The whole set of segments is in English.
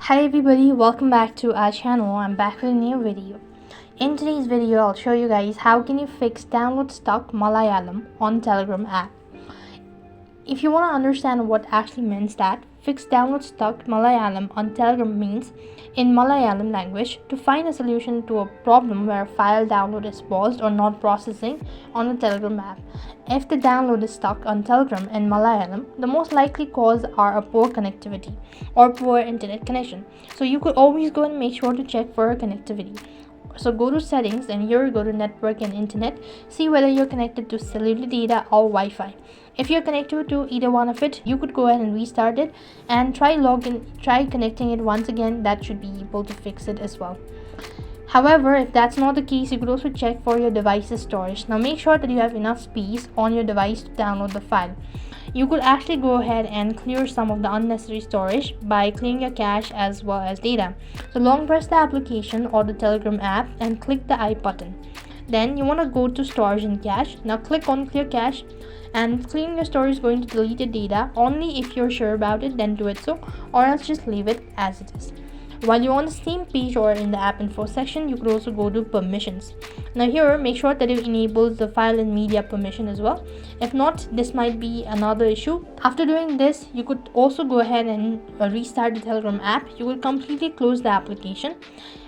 Hi everybody, welcome back to our channel. I'm back with a new video. In today's video, I'll show you guys how can you fix download stuck Malayalam on Telegram app. If you want to understand what actually means that, fix download stuck Malayalam on Telegram means in Malayalam language to find a solution to a problem where a file download is paused or not processing on the Telegram app. If the download is stuck on Telegram in Malayalam, the most likely cause are a poor connectivity or poor internet connection. So you could always go and make sure to check for connectivity. So go to settings and here go to network and internet. See whether you're connected to cellular data or Wi-Fi. If you're connected to either one of it, you could go ahead and restart it and try connecting it once again. That should be able to fix it as well. However, if that's not the case, you could also check for your device's storage. Now make sure that you have enough space on your device to download the file. You could actually go ahead and clear some of the unnecessary storage by clearing your cache as well as data. So long press the application or the Telegram app and click the I button. Then you want to go to storage and cache. Now click on clear cache, and clearing your storage is going to delete your data. Only if you're sure about it, then do it so, or else just leave it as it is. While you're on the same page or in the app info section, you could also go to permissions. Now here, make sure that you enable the file and media permission as well. If not, this might be another issue. After doing this, you could also go ahead and restart the Telegram app. You will completely close the application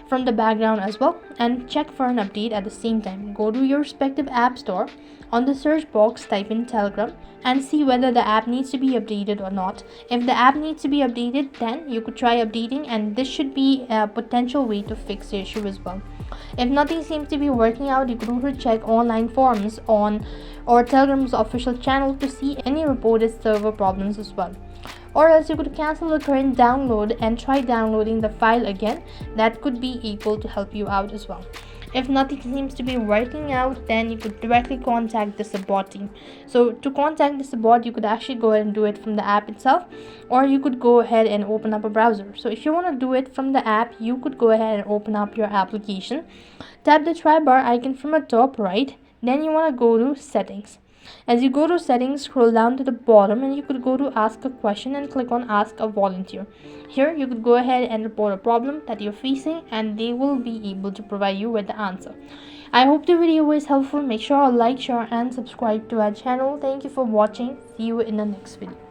from the background as well and check for an update at the same time. Go to your respective app store. On the search box, type in Telegram and see whether the app needs to be updated or not. If the app needs to be updated, then you could try updating, and this should be a potential way to fix the issue as well. If nothing seems to be working out, you could also check online forums on or Telegram's official channel to see any reported server problems as well. Or else you could cancel the current download and try downloading the file again. That could be able to help you out as well. If nothing seems to be working out, then you could directly contact the support team. So to contact the support, you could actually go ahead and do it from the app itself, or you could go ahead and open up a browser. So if you want to do it from the app, you could go ahead and open up your application, tap the try bar icon from the top right, then you want to go to settings. As you go to settings, scroll down to the bottom and you could go to ask a question and click on ask a volunteer. Here you could go ahead and report a problem that you're facing and they will be able to provide you with the answer. I hope the video was helpful. Make sure to like, share and subscribe to our channel. Thank you for watching. See you in the next video.